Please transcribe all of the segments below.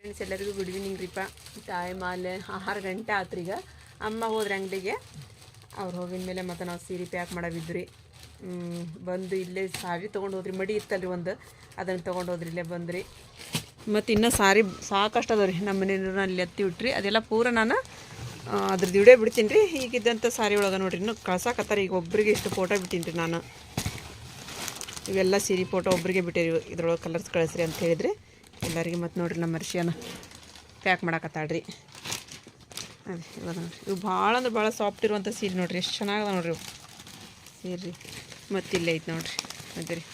Friends ಎಲ್ಲರಿಗೂ good evening ರೀಪ. Time ಅಲ್ಲಿ 6 ಗಂಟೆ ಆತ್ರಿ. ಈಗ ಅಮ್ಮ ಹೋದ್ರೆ ಅಂಗಡಿಗೆ. ಅವ್ರು ಹೋಗಿದ ಮೇಲೆ ಮತ್ತು ನಾವು ಸೀರೆ ಪ್ಯಾಕ್ ಮಾಡವಿದ್ರಿ. ಬಂದು ಇಲ್ಲೇ ಸಾರಿ ತೊಗೊಂಡು ಹೋದ್ರಿ. ಮಡಿ ಇತ್ತಲ್ರಿ ಒಂದು, ಅದನ್ನು ತೊಗೊಂಡು ಹೋದ್ರಿ. ಇಲ್ಲೇ ಬಂದ್ರಿ. ಮತ್ತು ಇನ್ನೂ ಸಾರಿ ಸಾಕಷ್ಟು ಅದ ರೀ. ನಮ್ಮ ಮನೆಯವ್ರನ್ನ ಅಲ್ಲಿ ಎತ್ತಿ ಬಿಟ್ರಿ. ಅದೆಲ್ಲ ಪೂರ ನಾನು ಅದ್ರದ್ದು ವಿಡಿಯೋ ಬಿಡ್ತೀನಿ ರೀ. ಈಗಿದ್ದಂಥ ಸಾರಿ ಒಳಗೆ ನೋಡಿರಿ, ಇನ್ನೂ ಕಳ್ಸಾಕತ್ತಾರೆ. ಈಗ ಒಬ್ಬರಿಗೆ ಇಷ್ಟು ಫೋಟೋ ಬಿಟ್ಟಿನಿ ರೀ ನಾನು. ಇವೆಲ್ಲ ಸೀರೆ ಫೋಟೋ ಒಬ್ಬರಿಗೆ ಬಿಟ್ಟಿರಿ. ಇದ್ರೊಳಗೆ ಕಲರ್ಸ್ ಕಳಿಸ್ರಿ ಅಂತ ಹೇಳಿದ್ರಿ ಎಲ್ಲರಿಗೆ. ಮತ್ತು ನೋಡಿರಿ ನಮ್ಮ ಮರ್ಷಿಯನ ಪ್ಯಾಕ್ ಮಾಡಾಕತ್ತಾಳ್ರಿ. ಅದೇ ಇವಾಗ ನೋಡಿರಿ, ಇವು ಭಾಳ ಅಂದ್ರೆ ಭಾಳ ಸಾಫ್ಟ್ ಇರುವಂಥ ಸೀರೆ ನೋಡಿರಿ. ಎಷ್ಟು ಚೆನ್ನಾಗದ ನೋಡಿರಿ ಇವು ಸೀರೆ. ಮತ್ತು ಇಲ್ಲೇ ಐತೆ ನೋಡಿರಿ. ಅದೇ ರೀ,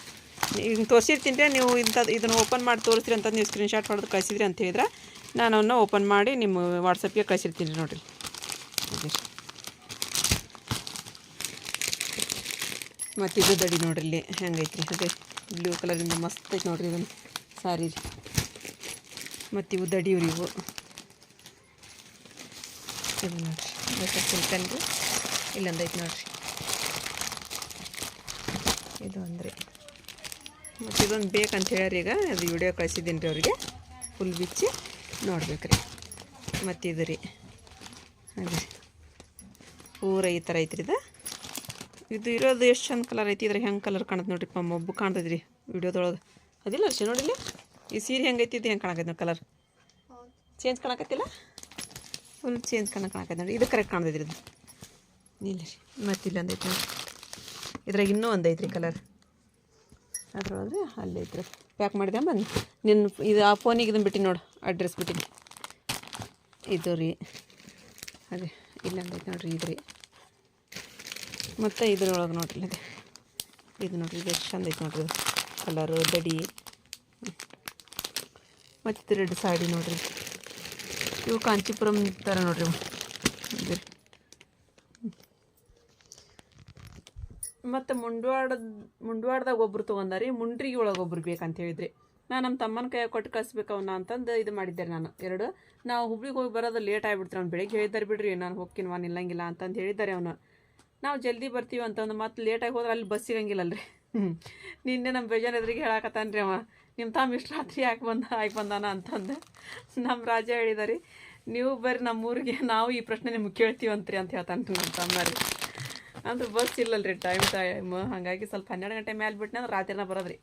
ಈಗ ತೋರಿಸಿರ್ತೀನಿ ರೀ. ನೀವು ಇದನ್ನು ಓಪನ್ ಮಾಡಿ ತೋರಿಸ್ರಿ ಅಂತ ನೀವು ಸ್ಕ್ರೀನ್ಶಾಟ್ ಹೊಡೆದು ಕಳಿಸಿದ್ರಿ ಅಂತ ಹೇಳಿದ್ರೆ ನಾನು ಅವನ್ನ ಓಪನ್ ಮಾಡಿ ನಿಮ್ಮ ವಾಟ್ಸಪ್ಗೆ ಕಳಿಸಿರ್ತೀನಿ ರೀ. ನೋಡಿರಿ ಅದೇ ರೀ. ಮತ್ತು ಇದು ದಡಿ ನೋಡ್ರಿ ಇಲ್ಲಿ ಹೆಂಗೈತ್ರಿ. ಅದೇ ಬ್ಲೂ ಕಲರಿಂದ ಮಸ್ತ್ ಐತೆ ನೋಡಿರಿ ಇದನ್ನು ಸಾರಿ ರೀ. ಮತ್ತು ಇವು ದಡಿವ್ರಿ. ಇವು ಇದು ನೋಡಿರಿ ಸಿಲ್ಕನ್ ರೀ. ಇಲ್ಲೊಂದೈತೆ ನೋಡಿರಿ ಇದು ಅಂದರೆ. ಮತ್ತು ಇದೊಂದು ಬೇಕಂತ ಹೇಳ್ರಿ. ಈಗ ಅದು ವಿಡಿಯೋ ಕಳಿಸಿದ್ದೀನಿ ರೀ ಅವರಿಗೆ. ಫುಲ್ ಬಿಚ್ಚಿ ನೋಡ್ಬೇಕು ರೀ. ಮತ್ತು ಇದು ರೀ ಅದೇ ಪೂರ ಈ ಥರ ಐತ್ರಿ. ಇದು ಇರೋದು ಎಷ್ಟು ಚಂದ ಕಲರ್ ಐತಿ. ಇದ್ರಾಗ ಹೆಂಗೆ ಕಲರ್ ಕಾಣುತ್ತೆ ನೋಡಿರಿ. ಮೊಬ್ಬು ಕಾಣ್ತೈತಿ ರೀ ವಿಡಿಯೋದೊಳಗೆ. ಅದಿಲ್ಲ ಅಷ್ಟೇ ನೋಡಿಲ್ಲಿ. ಈ ಸೀರೆ ಹೆಂಗೈತಿ, ಇದು ಹೆಂಗೆ ಕಾಣಕೈತಿ ನೋಡಿ. ಕಲರ್ ಚೇಂಜ್ ಕಾಣಕತ್ತಿಲ್ಲ, ಫುಲ್ ಚೇಂಜ್ ಕಾಣಕೈತಿ ನೋಡಿ. ಇದು ಕರೆಕ್ಟ್ ಕಾಣ್ತೈತಿ ರೀ. ಇದು ಇಲ್ಲ ರೀ. ಮತ್ತು ಇಲ್ಲಿ ಒಂದೈತಿ ನೋಡಿ. ಇದ್ರಾಗ ಇನ್ನೂ ಒಂದು ಐತ್ರಿ ಕಲರ್. ಅದ್ರೊಳಗೆ ಅಲ್ಲಿ ಐತ್ರಿ. ಪ್ಯಾಕ್ ಮಾಡಿದೆ ಬನ್ನಿ. ನಿನ್ನ ಇದು ಆ ಫೋನಿಗೆ ಇದನ್ನು ಬಿಟ್ಟು ನೋಡು, ಅಡ್ರೆಸ್ ಬಿಟ್ಟಿನಿ. ಇದು ರೀ ಅದೇ ಇಲ್ಲೊಂದೈತೆ ನೋಡಿರಿ. ಇದು ರೀ. ಮತ್ತು ಇದ್ರೊಳಗೆ ನೋಡ್ರಿ ಅದೇ ಇದು ನೋಡಿರಿ. ಇದು ಎಷ್ಟು ಚಂದ ಐತೆ ನೋಡಿರಿ. ಕಲರು ದಡಿ ಮತ್ತು ಇದು ರೆಡ್ ಸಾಡಿ ನೋಡಿರಿ. ಇವು ಕಾಂಚೀಪುರಂ ಥರ ನೋಡಿರಿ. ಇದು ರೀ. ಮತ್ತು ಮುಂಡವಾಡದಾಗ ಒಬ್ರು ತೊಗೊಂಡಾರಿ. ಮುಂಡ್ರಿಗೆ ಒಳಗೆ ಒಬ್ರು ಬೇಕಂತ ಹೇಳಿದ್ರಿ. ನಾನು ನಮ್ಮ ತಮ್ಮನ ಕೈ ಕೊಟ್ಟು ಕಳಿಸ್ಬೇಕು ಅವನ್ನ ಅಂತಂದು ಇದು ಮಾಡಿದ್ದೆ ನಾನು. ಎರಡು ನಾವು ಹುಬ್ಳಿಗೆ ಹೋಗಿ ಬರೋದು ಲೇಟ್ ಆಗಿಬಿಡ್ತೀವಿ. ಅವ್ನು ಬೆಳಗ್ಗೆ ಹೇಳಿದ್ದಾರೆ ಬಿಡ್ರಿ, ನಾನು ಹೋಗ್ತೀನಿವಾ ನಿಲ್ಲಂಗಿಲ್ಲ ಅಂತಂದು ಹೇಳಿದ್ದಾರೆ ಅವನು. ನಾವು ಜಲ್ದಿ ಬರ್ತೀವಿ ಅಂತಂದು ಮತ್ತು ಲೇಟಾಗಿ ಹೋದ್ರೆ ಅಲ್ಲಿ ಬಸ್ ಸಿಗಂಗಿಲ್ಲಲ್ರಿ. ನಿನ್ನೆ ನಮ್ಮ ಬೇಜಾರು ಎದುರಿಗೆ ಹೇಳಾಕತ್ತಾನ ರೀ ಅವ, ನಿಮ್ಮ ತಮ್ಮ ಇಷ್ಟು ರಾತ್ರಿ ಯಾಕೆ ಬಂದಾನ ಅಂತಂದು. ನಮ್ಮ ರಾಜ ಹೇಳಿದಾರೆ, ನೀವು ಬರ್ರಿ ನಮ್ಮೂರಿಗೆ, ನಾವು ಈ ಪ್ರಶ್ನೆ ನಿಮ್ಗೆ ಕೇಳ್ತೀವಂತ್ರಿ ಅಂತ ಹೇಳ್ತಾನೆ ನಮ್ಮ ತಮ್ಮ ರೀ. ಅಂದ್ರೆ ಬಸ್ ಇಲ್ಲಲ್ರಿ ಟೈಮ್. ಹಾಗಾಗಿ ಸ್ವಲ್ಪ 12 ಗಂಟೆ ಮೇಲೆ ಬಿಟ್ಟನೆ ಅಂದ್ರೆ ರಾತ್ರಿನ ಬರೋದ್ರಿ.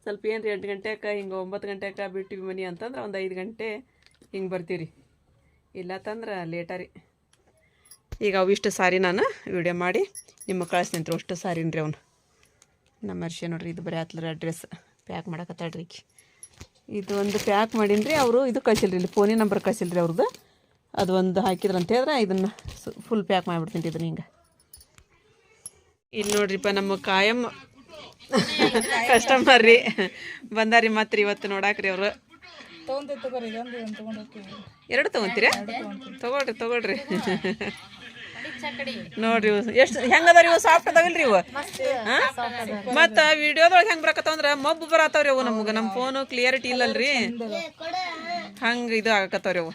ಸ್ವಲ್ಪ ಏನು ರೀ 8 ಗಂಟೆಗೆ ಹಿಂಗೆ 9 ಗಂಟೆಗೆ ಬಿಟ್ಟಿವಿ ಮನೆ ಅಂತಂದ್ರೆ ಒಂದು 5 ಗಂಟೆ ಹಿಂಗೆ ಬರ್ತೀವಿ ರೀ. ಇಲ್ಲತ್ತಂದ್ರೆ ಲೇಟಾರಿ. ಈಗ ಅವಿಷ್ಟು ಸಾರಿ ನಾನು ವಿಡಿಯೋ ಮಾಡಿ ನಿಮಗೆ ಕಳಿಸ್ತೀನಿ ರೀ. ಅಷ್ಟು ಸಾರಿನ ರೀ ಅವನು ನಮ್ಮ ಮರ್ಷಿ ನೋಡ್ರಿ. ಇದು ಬರೀ ಆತ್ಲರ ಅಡ್ರೆಸ್ ಪ್ಯಾಕ್ ಮಾಡಕತ್ತಾಳ್ರಿ. ಇದು ಒಂದು ಪ್ಯಾಕ್ ಮಾಡೀನಿ ರೀ. ಅವರು ಇದು ಕಳಿಸಿಲ್ರಿ, ಇಲ್ಲಿ ಫೋನಿನ ನಂಬರ್ ಕಳಿಸಿಲ್ರಿ ಅವ್ರದ್ದು. ಅದು ಒಂದು ಹಾಕಿದ್ರು ಅಂತ ಹೇಳಿದ್ರೆ ಇದನ್ನು ಫುಲ್ ಪ್ಯಾಕ್ ಮಾಡಿಬಿಡ್ತೀನಿ ಇದನ್ನು. ಹಿಂಗೆ ಇಲ್ಲಿ ನೋಡ್ರಿಪ್ಪ ನಮ್ಮ ಕಾಯಂ ಕಸ್ಟಮರ್ ರೀ ಬಂದಾರಿ. ಮತ್ತು ಇವತ್ತು ನೋಡಾಕ್ರಿ ಅವರು. ಎರಡು ತೊಗೊಂತೀರಾ? ತಗೊಳ್ರಿ ನೋಡ್ರಿ. ಇವು ಎಷ್ಟು ಹೆಂಗದಾರಿ. ಇವು ಸಾಫ್ಟ್ ಅದಾವಿಲ್ರಿ ಇವು. ಮತ್ತು ವಿಡಿಯೋದೊಳಗೆ ಹೆಂಗೆ ಬರಕತ್ತವಂದ್ರೆ ಮಬ್ಬು ಬರತ್ತವ್ರಿ ಅವು. ನಮ್ಮ ಫೋನು ಕ್ಲಿಯರಿಟಿ ಇಲ್ಲಲ್ರಿ, ಹಂಗೆ ಇದು ಆಗಕತ್ತವ್ರಿ ಅವು.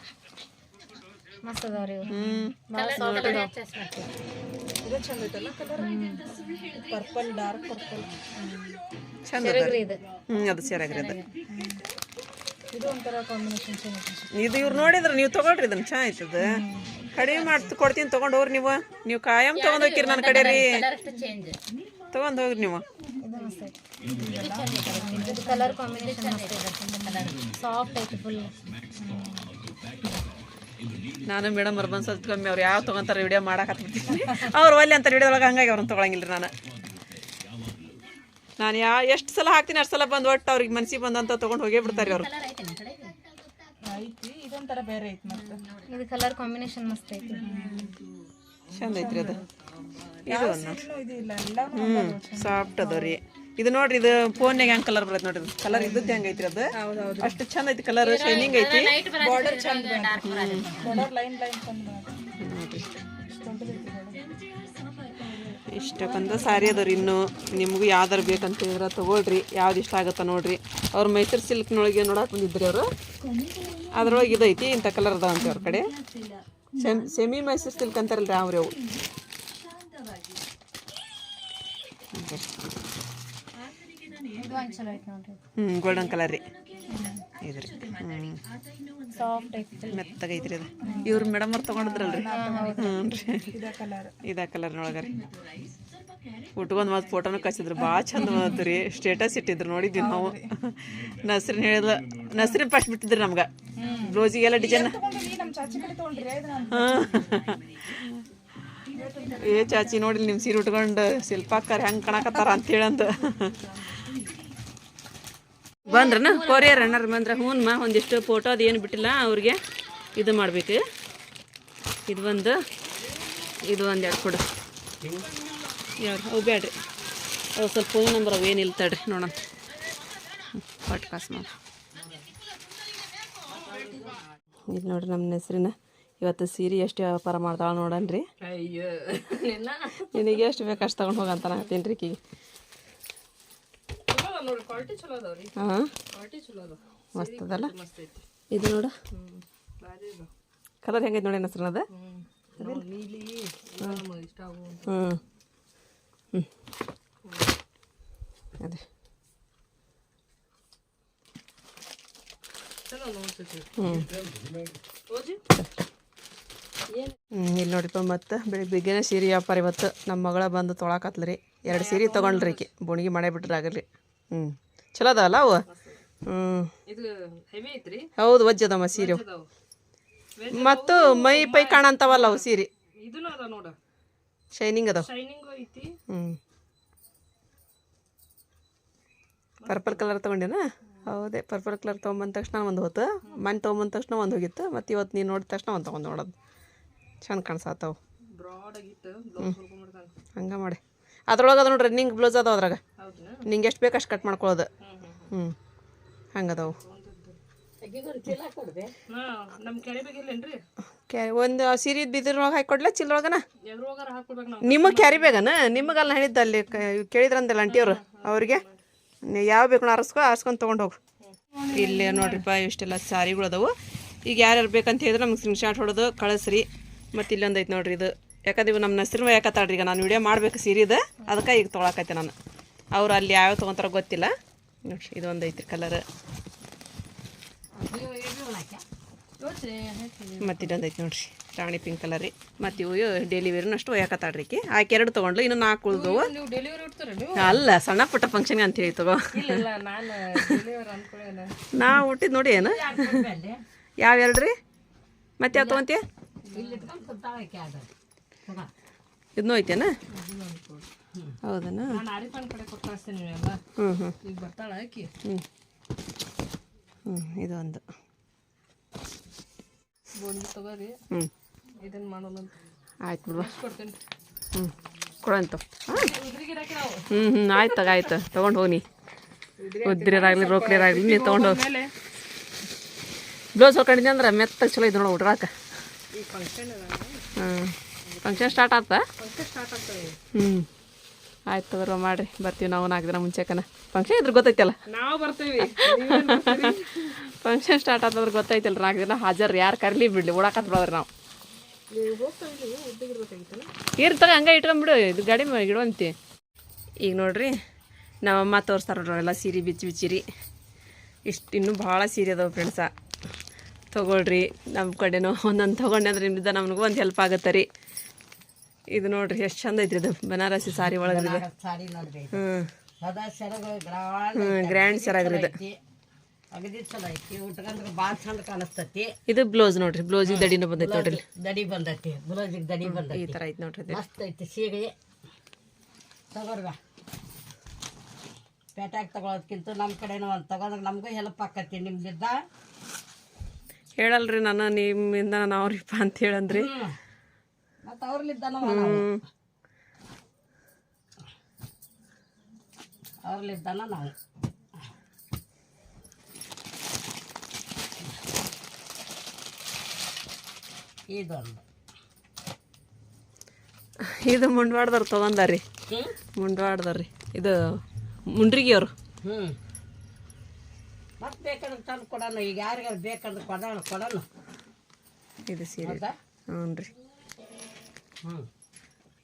ಚಂದ ಅದು ಸೆರಗ್ರಿ. ಅದು ಇದು ಇವ್ರು ನೋಡಿದ್ರೆ ನೀವು ತೊಗೊಳ್ರಿ. ಇದನ್ನು ಚೆನ್ನಾಗಿರ್ತದ. ಕಡಿಮೆ ಮಾಡಿ ಕೊಡ್ತೀನಿ, ತೊಗೊಂಡು ಹೋಗ್ರಿ. ನೀವು ಕಾಯಂ ತೊಗೊಂಡು ಹೋಗಿರಿ ನನ್ನ ಕಡೆ ರೀ. ತೊಗೊಂಡು ಹೋಗ್ರಿ ನೀವು. ನಾನು ಮೇಡಮ್ ಅವ್ರು ಬಂದು ಸ್ವಲ್ಪ ಕಮ್ಮಿ ಅವ್ರು ಯಾವ ತೊಗೊಂತಾರೆ ವಿಡಿಯೋ ಮಾಡಾಕತ್ಬಿಡ್ತೀನಿ. ಅವ್ರು ಒಲ್ಲೆ ಅಂತಾರೆ ವಿಡಿಯೋದೊಳಗೆ. ಹಂಗಾಗಿ ಅವ್ರನ್ನ ತೊಗೊಳಂಗಿಲ್ಲ ರೀ. ನಾನು ಎಷ್ಟು ಸಲ ಹಾಕ್ತೀನಿ ಅಷ್ಟು ಸಲ ಬಂದು ಒಟ್ಟು ಅವ್ರಿಗೆ ಮನ್ಸಿಗೆ ಬಂದಂತ ತೊಗೊಂಡು ಹೋಗೇ ಬಿಡ್ತಾರೆ ಅವರು. ಚಂದ ಐತ್ರಿ ಅದು. ಇದು ಸಾಫ್ಟ್ ಅದ ರೀ. ಇದು ನೋಡ್ರಿ, ಇದು ಫೋನ್ಯಾಗ ಹೆಂಗೆ ಕಲರ್ ಬರುತ್ತೆ ನೋಡ್ರಿ. ಕಲರ್ ಇದ್ದದ್ದು ಹೆಂಗೆ ಐತ್ರಿ. ಅದು ಅಷ್ಟು ಚಂದ ಐತಿ. ಕಲರ್ ಶೈನಿಂಗ್ ಐತಿ. ಇಷ್ಟಕ್ಕೊಂದು ಸಾರಿ ಅದಾವ್ರಿ. ಇನ್ನೂ ನಿಮಗೂ ಯಾವ್ದಾರು ಬೇಕಂತ ಹೇಳಿದ್ರೆ ತೊಗೊಳ್ರಿ. ಯಾವ್ದು ಇಷ್ಟ ಆಗುತ್ತಾ ನೋಡ್ರಿ. ಅವ್ರು ಮೈಸೂರು ಸಿಲ್ಕ್ನೊಳಗೆ ನೋಡಕ್ಕೆ ಬಂದಿದ್ರಿ ಅವರು. ಅದ್ರೊಳಗೆ ಇದೈತಿ ಇಂಥ ಕಲರ್ ಅದಾವ ಅಂತ ಅವ್ರ ಕಡೆ. ಸೆಮಿ ಮೈಸೂರು ಸಿಲ್ಕ್ ಅಂತಾರಲ್ರಿ ಅವ್ರಿ ಅವು. ಗೋಲ್ಡನ್ ಕಲರ್ ರೀ. ಇದ್ರಿ ಸಾಫ್ಟ್ ಐತಿ ಮೆತ್ತಗೈತ್ರಿ ಅದು. ಇವ್ರು ಮೇಡಮ್ ಅವ್ರು ತೊಗೊಂಡಿದ್ರಲ್ರಿ. ಹ್ಞೂ ರೀ ಇದೇ ಕಲರ್ನೊಳಗೆ ರೀ. ಉಟ್ಕೊಂಡು ಮತ್ತು ಫೋಟೋನು ಕಳಿಸಿದ್ರು, ಭಾಳ ಚಂದ ಬಂದದ್ದು ರೀ. ಸ್ಟೇಟಸ್ ಇಟ್ಟಿದ್ರು, ನೋಡಿದ್ವಿ ನಾವು. ನಸ್ರಿನ್ ಹೇಳಿದ, ನಸ್ರಿನ್ ಫಸ್ಟ್ ಬಿಟ್ಟಿದ್ರಿ ನಮ್ಗೆ ಬ್ಲೌಸಿಗೆಲ್ಲ ಡಿಸೈನ್. ಹಾಂ ಏ ಚಾಚಿ ನೋಡಿಲ್ಲ ನಿಮ್ಮ ಸೀರೆ ಉಟ್ಕೊಂಡು ಶಿಲ್ಪಾಕ್ಕರ್ ಹೆಂಗೆ ಕಾಣಕತ್ತಾರ ಅಂತೇಳಂತ ಬಂದ್ರನ ಕೊರಿಯರ್ ಅಣ್ಣಾರ ಬಂದ್ರೆ. ಹ್ಞೂನ್ಮ ಒಂದಿಷ್ಟು ಫೋಟೋ ಅದು ಏನು ಬಿಟ್ಟಿಲ್ಲ ಅವ್ರಿಗೆ. ಇದು ಮಾಡ್ಬೇಕು, ಇದು ಒಂದು ಎರಡು ಕೊಡು. ಯಾರು ಅವು ಬೇಡ್ರಿ, ಅವು ಸ್ವಲ್ಪ ಫೋನ್ ನಂಬರ್ ಅವು ಏನು ಇಲ್ತಾಡ್ರಿ ನೋಡೋಣ. ಪಟ್ ಕಾಸು ಮಾಡಿ ಇದು ನೋಡ್ರಿ ನಮ್ಮ ಹೆಸ್ರಿನ. ಇವತ್ತು ಸೀರೆ ಎಷ್ಟು ವ್ಯಾಪಾರ ಮಾಡ್ತಾಳೆ ನೋಡನ್ರಿ. ನಿನಗೆ ಎಷ್ಟು ಬೇಕು ಅಷ್ಟು ತೊಗೊಂಡು ಹೋಗಂತ ಹಾಕ್ತೀನಿ ರೀ ಈಕಿಗೆ. ಹಾಂ ಮಸ್ತ್ ಅದಲ್ಲ ಇದು ನೋಡ. ಕಲರ್ ಹೆಂಗೈತೆ ನೋಡಿ ಹೆಸ್ರು ಅದ. ಹ್ಞೂ ಅದೇ ಇಲ್ಲಿ ನೋಡಿಪ್ಪ. ಮತ್ತು ಬೆಳಿಗ್ಗೆನೇ ಸೀರೆ ವ್ಯಾಪಾರ ಇವತ್ತು ನಮ್ಮ ಮಗಳ ಬಂದು ತೊಳಕತ್ಲ ರೀ. 2 ಸೀರೆ ತೊಗೊಂಡ್ರಿ ಈಕಿ, ಬುಣಿಗೆ ಮಾಡೇ ಬಿಟ್ರಾಗಲಿ. ಚಲೋ ಅದಾವಲ್ಲ ಅವು. ಹೌದು ವಜ್ಜದಮ್ಮ ಸೀರೆ. ಮತ್ತು ಮೈ ಪೈ ಕಾಣಂತಾವಲ್ಲ ಅವು ಸೀರೆ, ಶೈನಿಂಗ್ ಅದಾವ. ಪರ್ಪಲ್ ಕಲರ್ ತೊಗೊಂಡೇನ. ಹೌದೇ ಪರ್ಪಲ್ ಕಲರ್ ತೊಗೊಂಬಂದ ತಕ್ಷಣ ಒಂದು ಹೋತು, ಮನೆ ತೊಗೊಂಬಂದ ತಕ್ಷಣ ಒಂದು ಹೋಗಿತ್ತು. ಮತ್ತು ಇವತ್ತು ನೀನು ನೋಡಿದ ತಕ್ಷಣ ಒಂದು ತೊಗೊಂಡು ನೋಡೋದು ಚಂದ ಕಾಣಿಸತ್ತಾವು. ಹಂಗೆ ಮಾಡಿ ಅದ್ರೊಳಗೆ ಅದ ನೋಡ್ರಿ ರನ್ನಿಂಗ್ ಬ್ಲೌಸ್ ಅದಾವ ಅದ್ರಾಗ. ನಿಂಗೆ ಎಷ್ಟು ಬೇಕು ಅಷ್ಟು ಕಟ್ ಮಾಡ್ಕೊಳ್ಳೋದು. ಹಂಗದಾವು. ಒಂದು ಸೀರೆ ಬಿದ್ರೊಳಗೆ ಹಾಕೊಡ್ಲ ಚಿಲ್ಲೊಳಗನ. ನಿಮಗೆ ಕ್ಯಾರಿ ಬೇಗನ? ನಿಮಗಲ್ಲ ಹೇಳಿದ್ದ ಅಲ್ಲಿ ಕೇಳಿದ್ರಂದಲ್ಲ ಆಂಟಿಯವರು, ಅವ್ರಿಗೆ ಯಾವ ಬೇಕು ಆರಿಸ್ಕೊಂಡು ತೊಗೊಂಡು ಹೋಗು. ಇಲ್ಲಿ ನೋಡ್ರಿಪ್ಪ ಇಷ್ಟೆಲ್ಲ ಸಾರಿಗಳು ಅದಾವು. ಈಗ ಯಾರ್ಯಾರು ಬೇಕಂತ ಹೇಳಿದ್ರೆ ನಮ್ಗೆ ಸ್ಕ್ರೀನ್ ಶಾಟ್ ಹೊಡೆದು ಕಳಿಸ್ರಿ. ಮತ್ತು ಇಲ್ಲೊಂದು ಐತೆ ನೋಡ್ರಿ ಇದು. ಯಾಕಂದ್ರೆ ಇವು ನಮ್ಮ ಹೆಸ್ರು ಯಾಕತ್ತಾಳ್ರಿ. ಈಗ ನಾನು ವಿಡಿಯೋ ಮಾಡಬೇಕು ಸೀರೆದು, ಅದಕ್ಕೆ ಈಗ ತೊಗೊಳಕೈತೆ ನಾನು. ಅವ್ರು ಅಲ್ಲಿ ಯಾವ್ಯಾವ ತೊಗೊತಾರ ಗೊತ್ತಿಲ್ಲ ನೋಡ್ರಿ. ಇದೊಂದು ಐತ್ರಿ ಕಲರ್. ಮತ್ತು ಇದೊಂದು ಐತೆ ನೋಡ್ರಿ ರಾಣಿ ಪಿಂಕ್ ಕಲರ್ ರೀ. ಮತ್ತು ಇವು ಡೈಲಿ ವೇರ್ನು ಅಷ್ಟು ಒಯ್ಯಾಕತ್ತಾಳ್ರಿ ಆಕಿ. ಆಕೆ 2 ತೊಗೊಂಡ್ಲು, ಇನ್ನು 4 ಉಳಿದವು. ಅಲ್ಲ ಸಣ್ಣ ಪುಟ್ಟ ಫಂಕ್ಷನ್ಗೆ ಅಂತ ಹೇಳಿ ತಗೋ. ನಾ ಹುಟ್ಟಿದ್ ನೋಡಿ ಏನು ಯಾವ 2 ರೀ. ಮತ್ತೆ ಯಾವ ತೊಗೊಂತೀಯ? ಇದನ್ನೂ ಐತೇನ? ಹೌದನಾ? ಇದೊಂದು ಆಯ್ತು ಬಿಡುವ. ಕೊಡಂತ. ಆಯ್ತು ಆಯ್ತು ತೊಗೊಂಡು ಹೋಗಿ. ಉದ್ರಿರಾಗಲಿ ರೋಕ್ರಿರಾಗಲಿ ನೀನು ತೊಗೊಂಡು ಹೋಗಿ. ಬ್ಲೌಸ್ ಹೊಲ್ಕೊಂಡಿದ್ದೆ ಅಂದ್ರೆ ಮೆತ್ತಗೆ ಚಲೋ ಇದು ನೋಡು ಉಡ್ರಾಕ. ಫಂಕ್ಷನ್ ಸ್ಟಾರ್ಟ್ ಆತ. ಆಯ್ತು ತಗೋರ ಮಾಡ್ರಿ, ಬರ್ತೀವಿ ನಾವು 4 ದಿನ ಮುಂಚೆಕನ. ಫಂಕ್ಷನ್ ಇದ್ರೆ ಗೊತ್ತೈತಲ್ಲ, ನಾವು ಬರ್ತೀವಿ. ಫಂಕ್ಷನ್ ಸ್ಟಾರ್ಟ್ ಆತಂದ್ರೆ ಗೊತ್ತೈತಲ್ಲ, 4 ದಿನ ಹಾಜರ್. ಯಾರು ಕರ್ಲಿ ಬಿಡ್ಲಿ ಓಡಾಕತ್ ಬಿಡೋದ್ರಿ ನಾವು. ಇರ್ತಾಗ ಹಂಗೆ ಇಟ್ಕೊಂಡ್ಬಿಡು, ಇದು ಗಾಡಿ ಇಡುವಂತಿ. ಈಗ ನೋಡ್ರಿ ನಮ್ಮಮ್ಮ ತೋರಿಸ್ತಾರ ಎಲ್ಲ ಸೀರೆ ಬಿಚ್ಚಿರಿ. ಇಷ್ಟು ಇನ್ನೂ ಭಾಳ ಸೀರೆ ಅದಾವೆ ಫ್ರೆಂಡ್ಸ. ತೊಗೊಳ್ರಿ, ನಮ್ಮ ಕಡೆನೂ ಒಂದೊಂದು ತೊಗೊಂಡೆ ಅಂದ್ರೆ ನಿಮ್ಮಿಂದ ನಮಗೂ ಒಂದು ಹೆಲ್ಪ್ ಆಗುತ್ತೆ ರೀ. ಇದು ನೋಡ್ರಿ ಎಷ್ಟು ಚಂದ ಐತ್ರಿ ಇದು ಬನಾರಸಿ ಸಾರಿ ಒಳಗೆ. ಗ್ರ್ಯಾಂಡ್ ಸೆರಗ್ರಿ ಇದು. ಇದು ಬ್ಲೌಸ್ ನೋಡ್ರಿ, ಬ್ಲೌಸಿಗೆ ದಡಿನೂ ಬಂದೈತಿ ನೋಡ್ರಿ. ದಡಿ ಬಂದೈತಿ, ಬ್ಲೌಸಿಗೆ ದಡಿ ಬಂದೈತಿ. ಈ ಥರ ಐತಿ ನೋಡ್ರಿ, ಮಸ್ತ್ ಐತಿ ಸೀರೆ. ತಗೋರ್ಗ ಪೇಟ್ಯಾಗ ತಗೊಳೋದ್ಕಿಂತ ನಮ್ಮ ಕಡೆನೂ ಒಂದು ತಗೊಂಡ್ರೆ ನಮಗೂ ಹೆಲ್ಪ್ ಆಕತಿ. ನಿಮ್ದಿದ್ದ ಹೇಳಲ್ರಿ ನಾನು, ನಿಮ್ಮಿಂದ ನಾನು ಅವ್ರಿಪ್ಪ ಅಂತ ಹೇಳಂದ್ರಿ. ಮತ್ತು ಅವ್ರಲ್ಲಿದ್ದಾನ ನಾವು. ಇದು ಮುಂಡ್ವಾಡ್ದವ್ರು ತೊಗೊಂಡಾರ್ರಿ. ಮುಂಡ್ವಾಡ್ದವ್ರಿ ಇದು ಮುಂಡ್ರಿಗಿ ಅವರು. ಮತ್ತೆ ಬೇಕಂದ್ರೆ ತಂದು ಕೊಡೋಣ. ಈಗ ಯಾರಿಗಾರು ಬೇಕಂದ್ರೆ ಕೊಡೋಣ. ಇದು ಸೀರೆ. ಹ್ಞೂ ರೀ.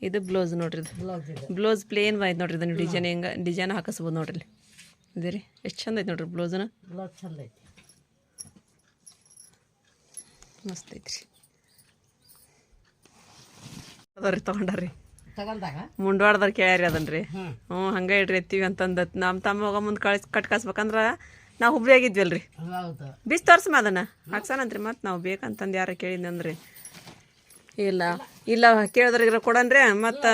ಇದು ಬ್ಲೌಸ್ ನೋಡ್ರಿ. ಇದು ಬ್ಲೌಸ್ ಪ್ಲೇನ್ ಐತೆ ನೋಡ್ರಿ. ಇದನ್ನು ಡಿಸೈನ್ ಹೆಂಗೆ ಡಿಸೈನ್ ಹಾಕಿಸ್ಬೋದು ನೋಡ್ರಿ. ಇದೆ ರೀ ಎಷ್ಟು ಚಂದ ಐತೆ ನೋಡ್ರಿ ಬ್ಲೌಸನ. ಬ್ಲೌಸ್ ಚಂದ ಐತಿ. ಮಸ್ತ್ ಐತ್ರಿ. ಅದಾವ್ರಿ ತೊಗೊಂಡಾರ್ರಿ ತಗೊಂಡಾಗ ಮುಂಡ್ವಾಡ್ದವ್ರು ಕೇಳ್ಯಾರಿ ಅದನ್ರಿ. ಹ್ಞೂ ಹಂಗೆ ಇಡ್ರಿ ಎತ್ತೀವಿ ಅಂತಂದ ನಮ್ಮ ತಮ್ಮ ಹೋಗೋ ಮುಂದೆ ಕಟ್ಕಸ್ಬೇಕಂದ್ರೆ ನಾವು ಹುಬ್ಳಿ ಆಗಿದ್ವಲ್ರಿ. ಹೌದು ಬೀಸ್ ತೋರ್ಸಮ್ಮ ಅದನ್ನು ಹಾಕ್ಸಾನಂತ್ರಿ. ಮತ್ತು ನಾವು ಬೇಕಂತಂದು ಯಾರು ಕೇಳಿದ್ನಂದ್ರಿ. ಇಲ್ಲ ಇಲ್ಲ ಕೇಳಿದ್ರಿಗಿರ ಕೊಡನ್ರಿ ಮತ್ತು.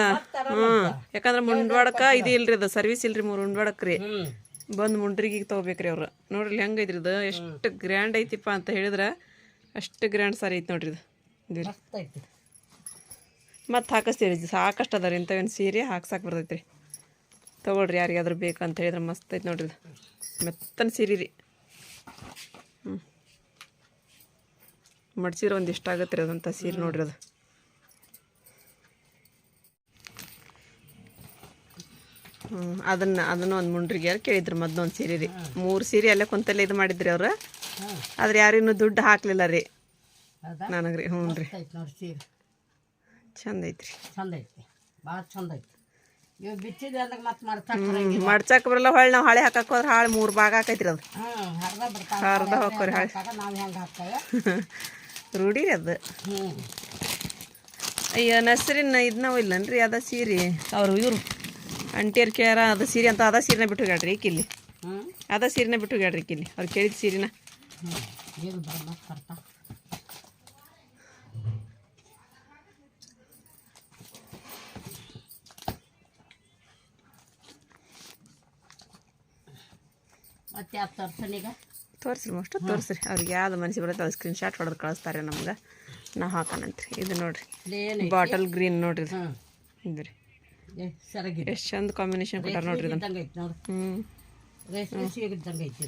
ಹ್ಞೂ ಯಾಕಂದ್ರೆ ಮುಂಡ್ವಾಡಕ್ಕೆ ಇದು ಇಲ್ರಿ, ಅದು ಸರ್ವಿಸ್ ಇಲ್ರಿ ಮುಂಡ್ವಾಡಕ್ಕೆ ರೀ. ಬಂದು ಮುಂಡ್ರಿಗೆ ತೊಗೋಬೇಕ್ರಿ ಅವ್ರು. ನೋಡ್ರಿ ಹೆಂಗೈತ್ರಿ ಇದು, ಎಷ್ಟು ಗ್ರ್ಯಾಂಡ್ ಐತಿಪ್ಪ ಅಂತ ಹೇಳಿದ್ರೆ ಅಷ್ಟು ಗ್ರ್ಯಾಂಡ್ ಸಾರಿ ಐತಿ ನೋಡ್ರಿ ಇದು. ಇದು ಮಸ್ತ್ ಐತಿ. ಮತ್ತು ಹಾಕಿಸ್ತೀರಿ ಸಾಕಷ್ಟು ಅದಾವ ರೀ ಇಂಥವೇನು ಸೀರೆ ಹಾಕ್ಸಾಕೆ ಬರ್ತೈತೆ ರೀ. ತೊಗೊಳ್ರಿ ಯಾರಿಗಾದ್ರೂ ಬೇಕಂತ ಹೇಳಿದ್ರೆ ಮಸ್ತ್ ಐತೆ ನೋಡ್ರಿ ಇದು. ಮೆತ್ತನ ಸೀರೆ ರೀ. ಮಡ್ಸಿರೋ ಒಂದು ಇಷ್ಟ ಆಗುತ್ತೆ ರೀ ಅದಂಥ ಸೀರೆ ನೋಡ್ರಿ ಅದು. ಅದನ್ನು ಒಂದು ಮುಂಡ್ರಿಗೆ ಯಾರು ಕೇಳಿದ್ರು ಮೊದಲೊಂದು ಸೀರೆ ರೀ. 3 ಸೀರೆ ಅಲ್ಲೇ ಕುಂತಲ್ಲೇ ಇದು ಮಾಡಿದ್ರಿ ಅವ್ರು. ಆದ್ರೆ ಯಾರಿನ್ನೂ ದುಡ್ಡು ಹಾಕ್ಲಿಲ್ಲ ರೀ ನನಗೆ ರೀ. ಹ್ಞೂ ರೀ ನೋಡಿ ಸೀರೆ ಚಂದ ಐತ್ರಿ. ಚಂದ ಐತಿ, ಭಾಳ ಚಂದ ಐತಿ. ಇವು ಬಿಚ್ಚಿದೆ ಅಂದಾಗ ಮತ್ತೆ ಮಡ್ಚಾಕ ಬರಲ್ಲ. ಹೊಳ್ಳಿ ನಾವು ಹಳೆ ಹಾಕಕ್ಕೆ ಹೋದ್ರೆ ಹಾಳೆ 3 ಭಾಗ ಹಾಕೈತ್ರಿ ಅದು. ಹರ್ದ ಬರ್ತಾವೆ, ಅರ್ಧ ಹೋಗ್ರಿ ಹಾಳೆ. ನಾವು ಹೆಂಗೆ ಹಾಕ್ತೇವೆ ರೂಢಿ ರೀ ಅದು. ಅಯ್ಯೋ ನಸ್ರಿನ ಇದನ್ನ ಇಲ್ಲನ್ರಿ ಅದ ಸೀರೆ ಅವ್ರು ಇವರು ಅಂಟಿಯರ್ ಕೇಳ್ಯಾರ. ಅದು ಸೀರೆ ಅಂತ ಅದ ಸೀರೆನ ಬಿಟ್ಟು ಹೋಗ್ಯಾಡ್ರಿ ಈಕಿಲ್ಲಿ. ಅದ ಸೀರೆನ ಬಿಟ್ಟು ಹೋಗ್ಯಾಡ್ರಿ ಈಕಿಲ್ಲಿ ಅವ್ರು ಕೇಳಿದ ಸೀರೆನ. ಮತ್ತೆ ಯಾವ ತರ್ಸನೀಗ ತೋರಿಸ್ರಿ ಅಷ್ಟು ತೋರಿಸ್ರಿ. ಅವ್ರಿಗೆ ಯಾವ್ದು ಮನಸ್ಸಿಗೆ ಬರುತ್ತೆ ಅದು ಸ್ಕ್ರೀನ್ಶಾಟ್ ಹೊಡೆದು ಕಳಿಸ್ತಾರೆ ನಮ್ಗೆ. ನಾವು ಹಾಕೋಣಂತ್ರಿ. ಇದು ನೋಡ್ರಿ ಬಾಟಲ್ ಗ್ರೀನ್ ನೋಡ್ರಿ ಇದು. ಇದು ರೀ ಎಷ್ಟು ಚಂದ ಕಾಂಬಿನೇಷನ್ ಕೊಟ್ಟಾರ ನೋಡ್ರಿ ಇದನ್ನು. ರೇಷ್ಮೆ ಸೀರೆ ಇದ್ದಂಗೆ ಐತಿ.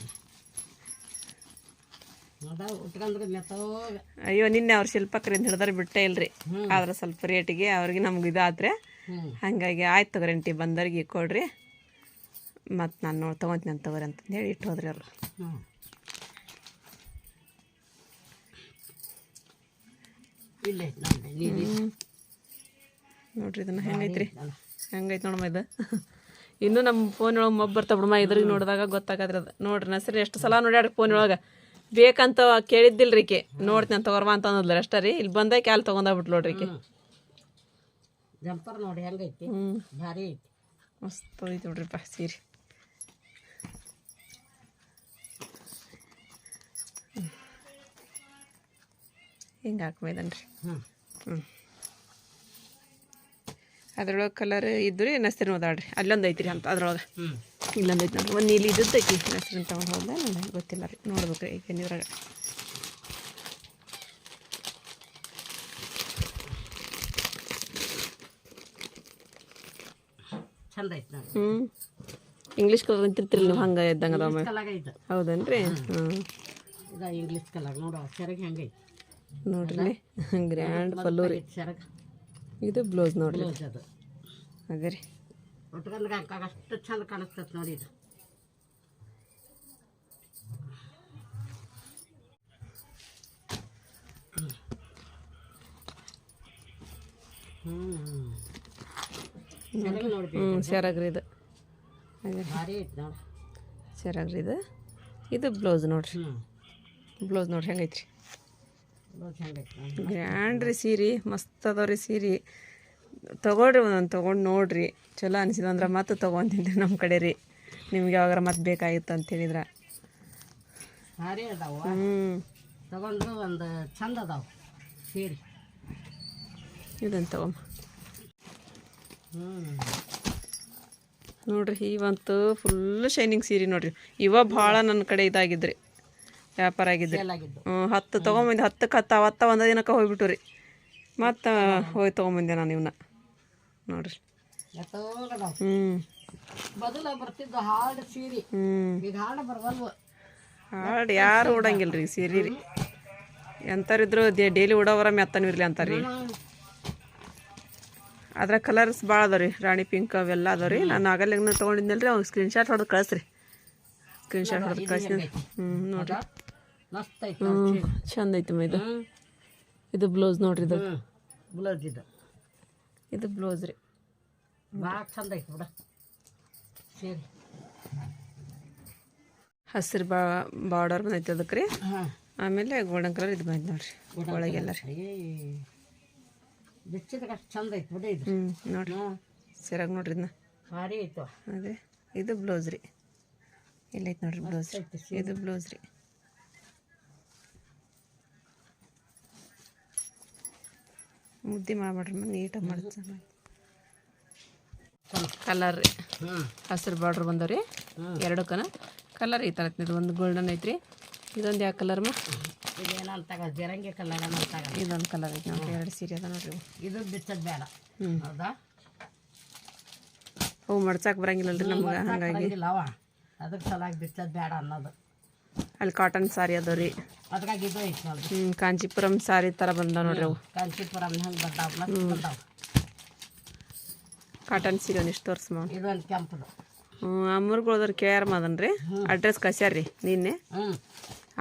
ಅಯ್ಯೋ ನಿನ್ನೆ ಅವ್ರು ಶಿಲ್ಪಕರಿಂದ ಹಿಡ್ದಾರ ಬಿಟ್ಟೇ ಇಲ್ರಿ. ಆದ್ರೆ ಸ್ವಲ್ಪ ರೇಟಿಗೆ ಅವ್ರಿಗೆ ನಮ್ಗೆ ಇದಾದ್ರೆ ಹಾಗಾಗಿ ಆಯ್ತು ತಗೋರಿ ಅಂಟಿ ಬಂದವ್ರಿಗೆ ಕೊಡ್ರಿ ಮತ್ತು ನಾನು ತೊಗೊತೀನಿ ಅಂತ ತಗೋರಿ ಅಂತಂದು ಹೇಳಿ ಇಟ್ಟು ಹೋದ್ರಿ ಅವರು. ನೋಡ್ರಿ ಇದನ್ನು ಹೆಂಗೈತ್ರಿ, ಹೆಂಗೈತೆ ನೋಡಮ್ಮ ಇದು. ಇನ್ನೂ ನಮ್ಮ ಫೋನ್ ಒಳಗೆ ಮಬ್ಬು ಬರ್ತಾವ ಬಿಡಮ್ಮ. ಇದ್ರಿಗೆ ನೋಡಿದಾಗ ಗೊತ್ತಾಗದ್ರಿ ಅದು. ನೋಡ್ರಿ ನಸ್ರಿ ಎಷ್ಟು ಸಲ ನೋಡ್ಯಾಡ್ರಿ ಫೋನ್ ಒಳಗೆ. ಬೇಕಂತ ಕೇಳಿದ್ದಿಲ್ರಿ ಈಕೆ. ನೋಡ್ತೀನಿ ಅಂತ ತಗೋರ್ಮ ಅಂತ ಅನ್ನೋದ್ಲ ಅಷ್ಟೇ ರೀ. ಇಲ್ಲಿ ಬಂದಾಗ ಕ್ಯಾಲ್ ತೊಗೊಂಡಾಗ್ಬಿಟ್ಟು ನೋಡ್ರಿ ಈಕೆ. ಜಂಪರ್ ನೋಡಿ ಹೆಂಗೈತಿ, ಭಾರಿ ಐತಿ, ಮಸ್ತ್ ಐತಿ ನೋಡ್ರಿಪ್ಪ ಸೀರೆ. ಹಿಂಗೆ ಹಾಕ್ಮೇದನ್ರಿ. ಅದ್ರೊಳಗೆ ಕಲರ್ ಇದ್ದು ರೀ ನಸ್ರಿನ ಓದಾಡ್ರಿ. ಅಲ್ಲೊಂದು ಐತ್ರಿ ಅಂತ ಅದ್ರೊಳಗೆ. ಇಲ್ಲೊಂದು ಐತಿ ನೋಡ್ರಿ. ಒಂದು ನೀಲಿ ಇದ್ದದ್ದು ಐತಿ. ನಸ್ರಿನ ತೊಗೊಂಡು ಹೋದ ನನಗೆ ಗೊತ್ತಿಲ್ಲ ರೀ. ನೋಡ್ಬೇಕು ರೀ ಈಗ ನೀವ್ರಾಗ. ಚಂದ ಐತಿ ನೋಡಿ. ಇಂಗ್ಲೀಷ್ ಕಲರ್ ಅಂತಿರ್ತೀರಿ ನೀವು, ಹಂಗೆ ಇದ್ದಂಗೆ ಅದಾವ. ಹೌದನ್ರಿ. ಇದು ಇಂಗ್ಲೀಷ್ ಕಲರ್ ನೋಡು. ಸೆರಗ್ ಹೆಂಗೈತಿ ನೋಡ್ರಿ. ಗ್ರ್ಯಾಂಡ್ ಪಲ್ಲು ರೀ. ಸೆರಗ್ ಇದು ಬ್ಲೌಸ್ ನೋಡ್ರಿ. ಅದು ಅದೇ ರೀ ಉಟ್ಕೊಂಡ್ರೆ ಅಷ್ಟು ಚಂದ ಕಾಣಿಸ್ತೈತೆ ನೋಡಿ ಇದು. ಸೆರಗ್ರಿ ಇದು. ಭಾರಿ ಐತಿ ನೋಡಿ ಸೆರಗ್ರಿ ಇದು. ಇದು ಬ್ಲೌಸ್ ನೋಡ್ರಿ. ಬ್ಲೌಸ್ ನೋಡ್ರಿ ಹೆಂಗೈತ್ರಿ. ಗ್ರ್ಯಾಂಡ್ ರೀ ಸೀರೆ. ಮಸ್ತ್ ಅದಾವ್ರಿ ಸೀರೆ. ತೊಗೊಳ್ರಿ ಒಂದೊಂದು ತೊಗೊಂಡು ನೋಡ್ರಿ. ಚಲೋ ಅನಿಸಿದಂದ್ರೆ ಮತ್ತೆ ತೊಗೊತೀನಿ ನಮ್ಮ ಕಡೆ ರೀ. ನಿಮ್ಗೆ ಯಾವಾಗಾರ ಮತ್ತೆ ಬೇಕಾಗಿತ್ತು ಅಂತ ಹೇಳಿದ್ರೆ. ಭಾರಿ ಅದಾವ. ತಗೊಂಡ್ರು ಒಂದು ಚಂದ ಅದಾವ ಸೀರೆ. ಇದನ್ನು ತಗೊಂಬ ನೋಡ್ರಿ. ಇವಂತೂ ಫುಲ್ ಶೈನಿಂಗ್ ಸೀರೆ ನೋಡ್ರಿ. ಇವ ಭಾಳ ನನ್ನ ಕಡೆ ಇದಾಗಿದ್ರಿ, ವ್ಯಾಪಾರ ಆಗಿದ್ರಿ. 10 ತೊಗೊಂಬಂದೆ. 10ಕ್ಕೆ 10 ಅವತ್ತ ಒಂದು ದಿನಕ್ಕೆ ಹೋಗ್ಬಿಟ್ಟು ರೀ. ಮತ್ತು ಹೋಗಿ ತೊಗೊಂಬಂದೆ ನಾನು ಇವನ್ನ ನೋಡ್ರಿ. ಬದಲ ಬರ್ತಿದ್ದು ಹಾರ್ಡ್ ಸೀರೆ. ಈಗ ಹಾರ್ಡ್ ಬರವಲ್ವ. ಹಾರ್ಡ್ ಯಾರು ಉಡಂಗಿಲ್ಲ ರೀ ಸೀರೆ ರೀ. ಎಂಥವ್ರಿದ್ರು ಡೈಲಿ ಉಡೋವರ ಮೆತ್ತನೂ ಇರಲಿ ಅಂತಾರೆ ರೀ. ಅದ್ರ ಕಲರ್ಸ್ ಭಾಳ ಅದಾವ ರೀ. ರಾಣಿ ಪಿಂಕ್ ಅವೆಲ್ಲ ಅದಾವ ರೀ. ನಾನು ಆಗಲ್ಲ ತೊಗೊಂಡಿದ್ನಲ್ಲ ರೀ. ಅವ್ನು ಸ್ಕ್ರೀನ್ಶಾಟ್ ಹೊಡೆದು ಕಳಿಸ್ರಿ. ಸ್ಕ್ರೀನ್ಶಾಟ್ ಹೊಡೆದು ಕಳಿಸಿ. ನೋಡ್ರಿ ಚಂದ ಐತಿ ಇದು. ಇದು ಬ್ಲೌಸ್ ನೋಡ್ರಿ. ಇದು ಬ್ಲೌಸ್. ಇದು ಬ್ಲೌಸ್ ರೀ. ಭಾಳ ಚಂದ ಐತಿ ಬಿಡ ಸೀರೆ. ಹಸಿರು ಬಾರ್ಡರ್ ಬಂದೈತಿ ಅದಕ್ಕೆ ರೀ. ಆಮೇಲೆ ಗೋಲ್ಡನ್ ಕಲರ್ ಇದು ಬಂತು ನೋಡ್ರಿ ಒಳಗೆಲ್ಲ ರೀ. ಬಿಚ್ಚಿದಾಗ ಅಷ್ಟು ಚಂದ ಐತೆ ಬಿಡಿ ಇದು. ನೋಡ್ರಿ ಸೆರಾಗ ನೋಡ್ರಿ ಇದನ್ನ ಭಾರಿ ಐತು. ಅದೇ ಇದು ಬ್ಲೌಸ್ ರೀ. ಎಲ್ಲೈತೆ ನೋಡ್ರಿ ಬ್ಲೌಸ್ ರೀ. ಇದು ಬ್ಲೌಸ್ ರೀ. ಮುದ್ದೆ ಮಾಡ್ಬಿಡ್ರಿ ನೀಟಾಗಿ ಮಾಡ್ತಾರೆ. ಕಲರ್ ರೀ ಹಸಿರು ಬಾರ್ಡ್ರ್ ಬಂದವ್ರಿ ಎರಡಕ್ಕನ ಕಲರ್ ಈ ಥರ ಐತಿ. ಒಂದು ಗೋಲ್ಡನ್ ಐತ್ರಿ. ಇದೊಂದು ಯಾವ ಕಲರ್ಮ ಇದೇನಂತಾಗ ಜರಂಗಿ ಕಲರ್ ಅಂತಾಗ ಇದೊಂದು ಕಲರ್ ಐತಿ ನೋಡ್ರಿ. ಎರಡು ಸೀರೆ ಅದ ನೋಡ್ರಿ. ಇದು ಬಿಚ್ಚೋದು ಬೇಡ. ಹೌದಾ ಅವು ಮಡ್ಚಾಕ್ ಬರಂಗಿಲ್ಲಲ್ರಿ ನಮ್ಗೆ, ಹಾಗಾಗಿ ಅವ ಅದಕ್ಕೆ ಸಲಾಗಿ ಬಿಚ್ಚೋದು ಬೇಡ ಅನ್ನೋದು. ಅಲ್ಲಿ ಕಾಟನ್ ಸಾರಿ ಅದಾವ ರೀ. ಅದ್ರಾಗ ಇದು ಐತಿ ನೋಡ್ರಿ. ಕಾಂಚೀಪುರಂ ಸಾರಿ ಥರ ಬಂದಾವ ನೋಡ್ರಿ ಅವು. ಕಾಂಚೀಪುರಂ ಹಂಗೆ ಬರ್ತಾವ ಬಂದಾವ. ಕಾಟನ್ ಸೀರೆ ಒಂದಿಷ್ಟು ತೋರಿಸ್ಮ. ಇದೊಂದು ಕೆಂಪದು. ಅಮ್ಮರ್ಗಳದ್ರ ಕೇರ್ ಮಾಡನ್ ರೀ. ಅಡ್ರೆಸ್ ಕಸ್ಯಾರ ರೀ ನಿನ್ನೆ. ಹ್ಞೂ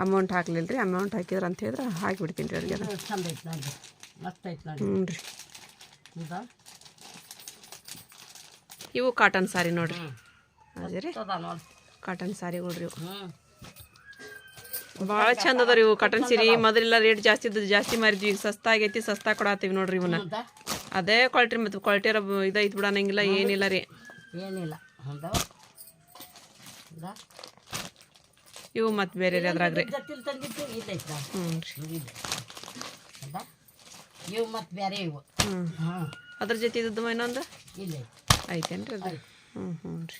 ಅಮೌಂಟ್ ಹಾಕ್ಲಿಲ್ಲ ರೀ. ಅಮೌಂಟ್ ಹಾಕಿದ್ರ ಅಂತ ಹೇಳಿದ್ರೆ ಹಾಕಿಬಿಡ್ತೀನಿ ರೀ ಅವ್ರಿಗೆ. ಇದು ಚಂದ ಐತಿ ನೋಡ್ರಿ. ಮಸ್ತ್ ಐತಿ ನೋಡಿ. ಹ್ಞೂ ರೀ. ಹೌದಾ ಇವು ಕಾಟನ್ ಸಾರಿ ನೋಡ್ರಿ. ಅದೇ ರೀ ಅದ ನೋಡಿ ಕಾಟನ್ ಸಾರಿಗಳ್ರಿ ಇವು. ಹ್ಞೂ ಭಾಳ ಚಂದ ಅದಾವ ರೀ ಇವು ಕಾಟನ್ ಸೀರೆ. ಮೊದಲೆಲ್ಲ ರೇಟ್ ಜಾಸ್ತಿ ಇದ್ದು ಜಾಸ್ತಿ ಮಾರಿದ್ವಿ. ಈಗ ಸಸ್ತಾ ಆಗೈತಿ. ಸಸ್ತಾ ಕೊಡತ್ತೀವಿ ನೋಡ್ರಿ ಇವನ್ನ. ಹೌದಾ ಅದೇ ಕ್ವಾಲಿಟಿ ಮತ್ತು ಕ್ವಾಲಿಟಿಯರ ಇದೈತಿ ಬಿಡ ಅನ್ನಂಗಿಲ್ಲ ಏನಿಲ್ಲ ರೀ. ಏನಿಲ್ಲ. ಹೌದಾ ಹೌದಾ ಇವು ಮತ್ತು ಬೇರೆ ರೀ ಅದ್ರಾಗ ರೀ. ಜೊತೆಲಿ ತಂದಿದ್ದು ಇದೈತೆ. ಹ್ಞೂ ರೀ. ಇದೆ ಹೌದಾ ಇವು ಮತ್ತು ಬೇರೆ ಇವು. ಹ್ಞೂ ಹಾಂ ಅದ್ರ ಜೊತೆ ಇದ್ದದ್ದು ಇನ್ನೊಂದು ಇಲ್ಲ ಐತೇನು ರೀ ಅದು. ಹ್ಞೂ ಹ್ಞೂ ರೀ.